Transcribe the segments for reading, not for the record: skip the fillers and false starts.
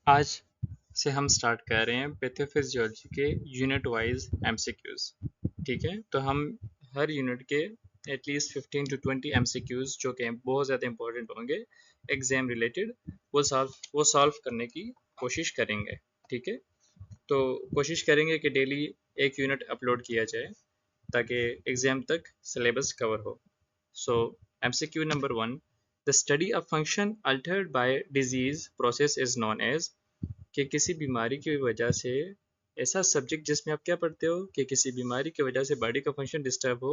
आज से हम स्टार्ट कर रहे हैं पैथोफिजियोलॉजी के यूनिट वाइज एमसीक्यूज। ठीक है, तो हम हर यूनिट के एटलीस्ट 15 to 20 एमसीक्यूज जो कि बहुत ज़्यादा इंपॉर्टेंट होंगे एग्जाम रिलेटेड, वो सॉल्व करने की कोशिश करेंगे। ठीक है, तो कोशिश करेंगे कि डेली एक यूनिट अपलोड किया जाए ताकि एग्जाम तक सिलेबस कवर हो। So MCQ number 1, the study of function altered by disease process is known as. कि किसी बीमारी की वजह से ऐसा सब्जेक्ट जिसमें आप क्या पढ़ते हो कि किसी बीमारी की वजह से बॉडी का फंक्शन डिस्टर्ब हो,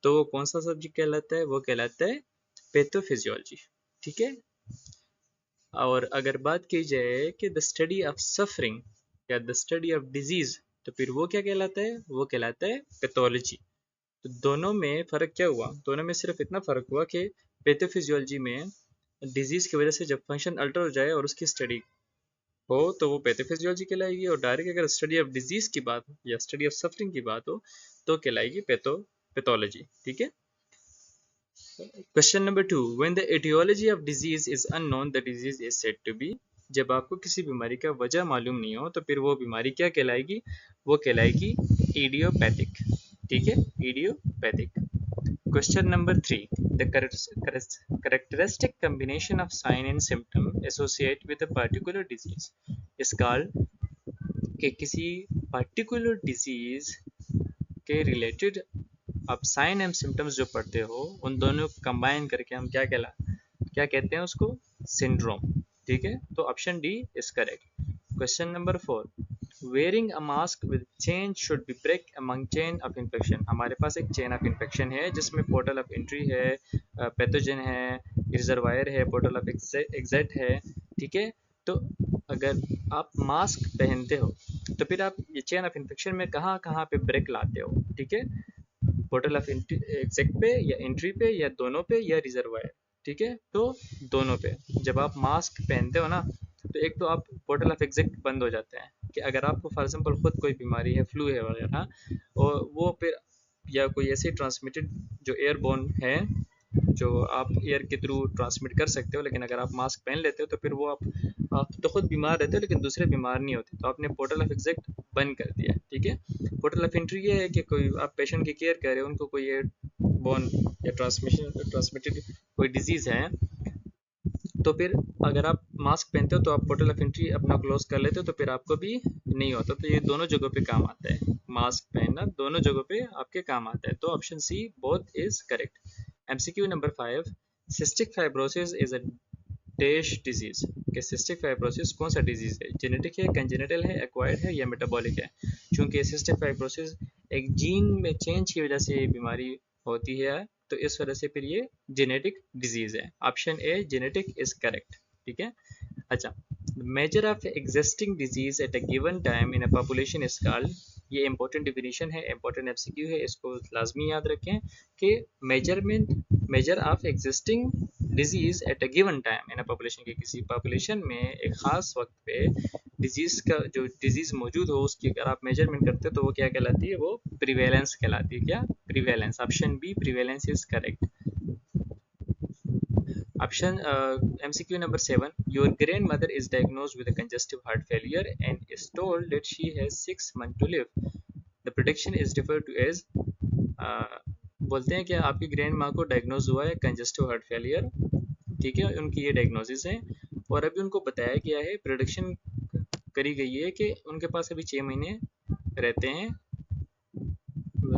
तो वो कौन सा सब्जेक्ट कहलाता है? वो कहलाता है पैथोफिजियोलॉजी। ठीक है, और अगर बात की जाए कि द स्टडी ऑफ सफरिंग या द स्टडी ऑफ डिजीज, तो फिर वो क्या कहलाता है? वो कहलाता है पैथोलॉजी। तो दोनों में फ़र्क क्या हुआ? दोनों में सिर्फ इतना फ़र्क हुआ कि पैथोफिजियोलॉजी में डिजीज़ की वजह से जब फंक्शन अल्टर हो जाए और उसकी स्टडी हो तो वो पैथोफिजियोलॉजी कहलाएगी, और डायरेक्ट अगर स्टडी ऑफ डिजीज की बात हो या स्टडी ऑफ सफरिंग की बात हो तो कहलाएगी पैथोलॉजी। ठीक है, question number 2, when the aetiology of disease is unknown the disease is said to be. जब आपको किसी बीमारी का वजह मालूम नहीं हो तो फिर वो बीमारी क्या कहलाएगी? वो कहलाएगी इडियोपैथिक। ठीक है, idiopathic. Question number 3, the characteristic combination of sign and symptom associated with a particular disease is called कि किसी पर्टिकुलर डिजीज के रिलेटेड आप साइन एंड सिम्टम्स जो पढ़ते हो उन दोनों को कंबाइन करके हम क्या कहते हैं उसको? सिंड्रोम। ठीक है, तो option D is correct. Question number 4, wearing a mask with chain should be break among chain of infection. हमारे पास एक चेन ऑफ इन्फेक्शन है जिसमें पोर्टल ऑफ एंट्री है, पैथोजन है, रिजर्वायर है, पोर्टल ऑफ एग्जिट है। ठीक है, तो अगर आप मास्क पहनते हो तो फिर आप ये चेन ऑफ इन्फेक्शन में कहाँ कहाँ पे ब्रेक लाते हो? ठीक है, पोर्टल ऑफ एग्जिट पे या एंट्री पे या दोनों पे या रिजर्वायर। ठीक है, तो दोनों पे जब आप मास्क पहनते हो ना, तो एक तो आप पोर्टल ऑफ एग्जिट बंद हो जाते हैं कि अगर आपको फॉर एग्जाम्पल खुद कोई बीमारी है, फ्लू है वगैरह, और वो फिर या कोई ऐसी ट्रांसमिटेड जो एयरबोर्न है जो आप एयर के थ्रू ट्रांसमिट कर सकते हो, लेकिन अगर आप मास्क पहन लेते हो तो फिर वो आप तो खुद बीमार रहते हो लेकिन दूसरे बीमार नहीं होते, तो आपने पोर्टल ऑफ एग्जिट बंद कर दिया। ठीक है, पोर्टल ऑफ एंट्री ये है कि कोई आप पेशेंट की केयर कर रहे हो, उनको कोई एयर बोर्न या ट्रांसमिटेड कोई डिजीज़ है, तो फिर अगर आप मास्क पहनते हो तो आप पोर्टल ऑफ एंट्री अपना क्लोज कर लेते हो, तो फिर आपको भी नहीं होता। तो ये दोनों जगहों पे काम आता है, मास्क पहनना दोनों जगहों पे आपके काम आता है। तो option C both is correct. MCQ number 5, cystic fibrosis is a dash disease. कि सिस्टिक फाइब्रोसिस कौन सा डिजीज है? जेनेटिक है, कंजेनिटल है, एक्वायर्ड है या मेटाबॉलिक है? चूंकि सिस्टिक फाइब्रोसिस एक जीन में चेंज की वजह से बीमारी होती है, तो इस वजह से फिर ये जेनेटिक डिजीज है। Option a genetic is correct. ठीक है, अच्छा, measure of existing disease at a given time in a population is called. ये इंपॉर्टेंट डिफिनीशन है, इंपॉर्टेंट एमसीक्यू है, इसको लाजमी याद रखें कि measure of existing disease at a given time in a population, की किसी पॉपुलेशन में एक खास वक्त पे डिजीज का जो डिजीज मौजूद हो उसकी अगर आप मेजरमेंट करते हो तो वो क्या कहलाती है? वो प्रिवेलेंस कहलाती है। क्या? Prevalence. Option B prevalence is correct. Option MCQ number 7. Your grandmother is diagnosed with a congestive heart failure and is told that she has 6 months to live. The prediction is referred to as बोलते हैं कि आपकी grand माँ को diagnose हुआ है congestive heart failure. ठीक है, उनकी ये डायग्नोसिस है और अभी उनको बताया गया है, प्रोडिक्शन करी गई है कि उनके पास अभी 6 महीने रहते हैं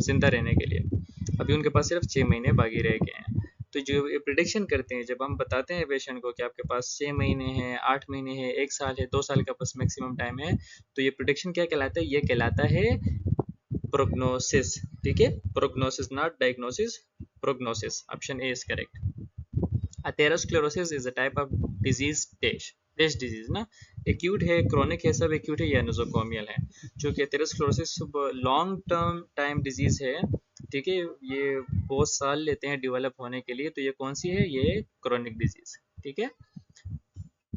जिंदा रहने के लिए। अभी उनके पास सिर्फ 6 महीने बाकी रह गए हैं। तो जो प्रिडिक्शन करते हैं, जब हम बताते हैं पेशेंट को कि आपके पास 6 महीने हैं, 8 महीने हैं, 1 साल है, 2 साल का बस मैक्सिमम टाइम है, तो ये प्रिडिक्शन क्या कहलाता है? ये कहलाता है प्रोग्नोसिस। ठीक है, prognosis, not diagnosis, prognosis. Option A is correct. Atherosclerosis is a type of disease dash disease ना, एक्यूट है, क्रोनिक है, सब एक्यूट है या नोजोकोमियल है? जो कि atherosclerosis long term time disease है। ठीक है, ये बहुत साल लेते हैं डेवलप होने के लिए, तो ये कौन सी है? ये क्रोनिक डिजीज। ठीक है,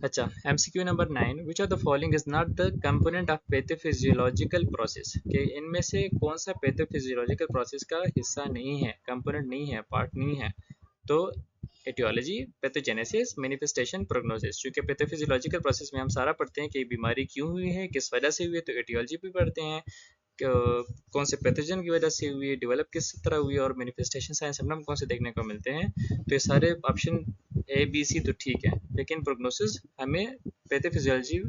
अच्छा, MCQ number 9, which of the following is not the component of pathophysiological process. कि इनमें से कौन सा पैथोफिजियोलॉजिकल प्रोसेस का हिस्सा नहीं है, कंपोनेंट नहीं है, पार्ट नहीं है? तो एटियोलॉजी, पैथोजेनेसिस, मैनिफेस्टेशन, प्रोग्नोसिस। चूँकि पैथोफिजियोलॉजिकल प्रोसेस में हम सारा पढ़ते हैं कि बीमारी क्यों हुई है, किस वजह से हुई है, तो एटियोलॉजी भी पढ़ते हैं कौन से पैथोजन की वजह से हुई है, डेवलप किस तरह हुई है, और मैनिफेस्टेशन साइन सिम्टम कौन से देखने को मिलते हैं। तो ये सारे ऑप्शन ए बी सी तो ठीक है, लेकिन प्रोग्नोसिस हमें पैथोफिजियोलॉजी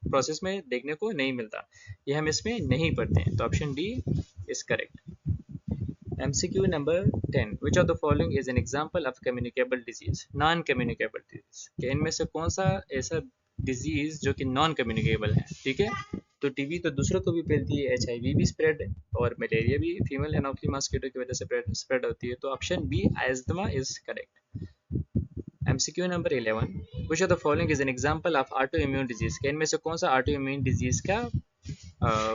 प्रोसेस में देखने को नहीं मिलता, ये हम इसमें नहीं पढ़ते हैं। तो option D is correct. MCQ number 10, which of the following is an example of communicable disease? Non communicable disease, कि इनमें से कौन सा ऐसा डिजीज जो कि नॉन कम्युनिकेबल है। ठीक है, तो टीबी तो दूसरों को भी फैलती है, HIV भी स्प्रेड है, और मलेरिया भी फीमेल एनोफिली मॉस्किटो की वजह से स्प्रेड होती है। तो option B asthma is correct. MCQ number 11, which of the following is an example of autoimmune disease? कि इनमें से कौन सा ऑटोइम्यून डिजीज का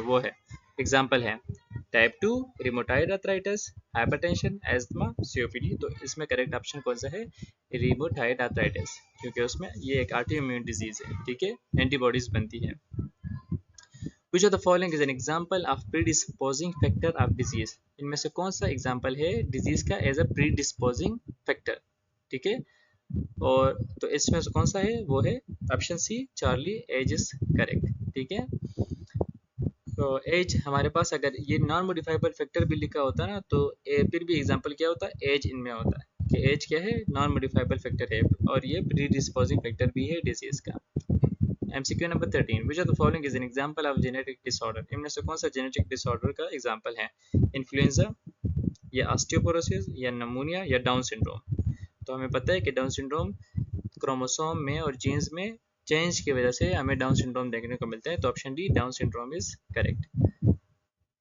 वो है, एग्जाम्पल है। Type 2 rheumatoid arthritis, hypertension, asthma, COPD. तो इसमें करेक्ट ऑप्शन कौन सा है, रिमोटाइड आर्थराइटिस, क्योंकि उसमें ये एक ऑटोइम्यून डिजीज है। ठीक है, एंटीबॉडीज बनती है। Which of the following is an example of predisposing factor of disease? इनमें से कौन सा एग्जाम्पल है डिजीज का एज अ प्रीडिस्पोजिंग फैक्टर। ठीक है, और तो इसमें से कौन सा है, वो है option C Charlie, age is correct. ठीक है, तो एज हमारे पास अगर ये नॉन मॉडिफाइबल फैक्टर भी लिखा होता है ना, तो फिर भी एग्जांपल क्या होता है, एज इनमें होता है कि एज क्या है, नॉन मॉडिफाइबल फैक्टर है, और ये प्रीडिस्पोजिंग फैक्टर भी है डिजीज का। MCQ number 13, which of the following is an example of genetic disorder? इनमें से कौन सा जेनेटिक डिसऑर्डर का एग्जांपल है, इन्फ्लुएंजा, या ऑस्टियोपोरोसिस, या नमूनिया, या डाउन सिंड्रोम। तो हमें पता है कि डाउन सिंड्रोम क्रोमोसोम में और जीन्स में चेंज की वजह से हमें डाउन सिंड्रोम देखने को मिलता है। तो option D down syndrome is correct.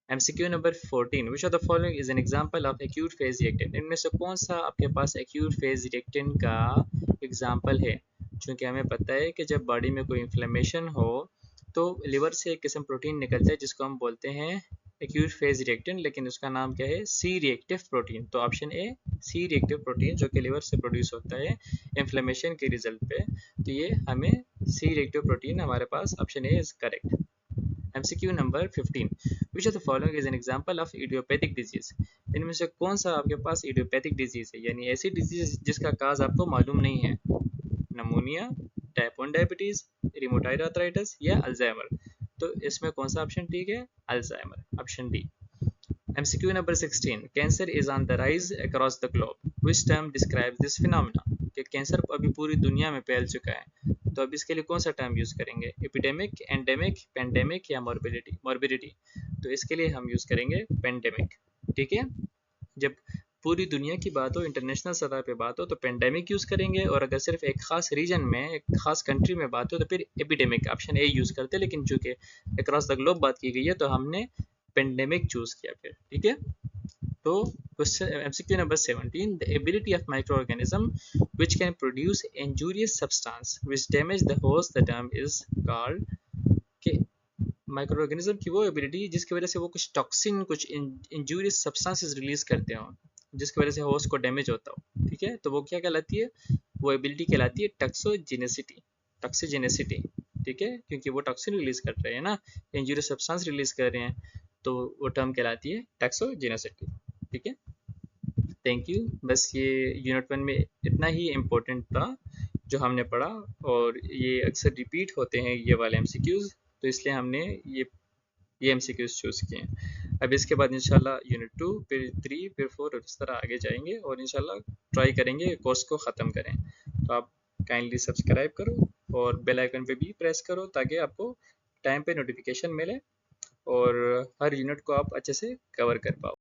MCQ number 14, which of the following is an example of acute phase reactant? इनमें से कौन सा आपके पास एक्यूट फेज रिएक्टेंट का एग्जांपल है? क्योंकि हमें पता है कि जब बॉडी में कोई इन्फ्लेमेशन हो तो लिवर से एक किस्म प्रोटीन निकलता है जिसको हम बोलते हैं एक्यूट फेज रिएक्टेंट, लेकिन उसका नाम क्या है, सी रिएक्टिव प्रोटीन। तो option A C reactive protein, जो कि लिवर से प्रोड्यूस होता है इन्फ्लेमेशन के रिजल्ट पे। तो ये हमें सी रिएक्टिव प्रोटीन हमारे पास option A is correct. MCQ number 15, which of the following is an example of idiopathic disease? इनमें से कौन सा आपके पास इडियोपैथिक डिजीज है, यानी ऐसी डिजीज जिसका काज आपको मालूम नहीं है। नमूनिया, टाइप 1 डायबिटीज, रिमोटाइड आर्थराइटिस, या अल्जाइमर। तो इसमें कौन सा ऑप्शन ठीक है, Alzheimer, option D. MCQ number 16, cancer is on the rise across the globe, which term describes this phenomena? कि कैंसर अभी पूरी दुनिया में फैल चुका है, तो अब इसके लिए कौन सा टर्म यूज करेंगे, एपिडेमिक, एंडेमिक, पेंडेमिक, या मॉर्बिडिटी? तो इसके लिए हम यूज करेंगे पेंडेमिक। ठीक है, जब पूरी दुनिया की बात हो, इंटरनेशनल सतह पे बात हो, तो पेंडेमिक यूज करेंगे, और अगर सिर्फ एक खास रीजन में, एक खास कंट्री में बात हो, तो फिर एपिडेमिक, ऑप्शन ए यूज करते हैं। लेकिन चूंकि अक्रॉस द ग्लोब बात की गई है, तो हमने पेंडेमिक चूज किया फिर। ठीक है, तो MCQ number 17, the ability of microorganism which can produce injurious substance which damage the host, the term is called, कि माइक्रो ऑर्गेनिज्म की वो एबिलिटी जिसकी वजह से वो कुछ टॉक्सिन, कुछ इंजूरियस सब्सटेंसेस रिलीज करते हो, जिसकी वजह से होस्ट को डैमेज होता हो। ठीक है, तो वो क्या कहलाती है, वो एबिलिटी कहलाती है टॉक्सोजेनेसिटी, टॉक्सिजेनेसिटी। ठीक है, क्योंकि वो टॉक्सिन रिलीज कर रहे हैं ना, इंजूरियस सब्सटेंस रिलीज कर रहे हैं, तो वो टर्म कहलाती है टॉक्सोजेनेसिटी। ठीक है, थैंक यू। बस ये यूनिट 1 में इतना ही इम्पोर्टेंट था जो हमने पढ़ा, और ये अक्सर रिपीट होते हैं ये वाले MCQs, तो इसलिए हमने ये MCQs चूज़ किए हैं। अब इसके बाद इंशाल्लाह यूनिट 2, फिर 3, फिर 4 और इस तरह आगे जाएंगे, और इंशाल्लाह ट्राई करेंगे कोर्स को ख़त्म करें। तो आप काइंडली सब्सक्राइब करो और बेल आइकन पे भी प्रेस करो, ताकि आपको टाइम पे नोटिफिकेशन मिले और हर यूनिट को आप अच्छे से कवर कर पाओ।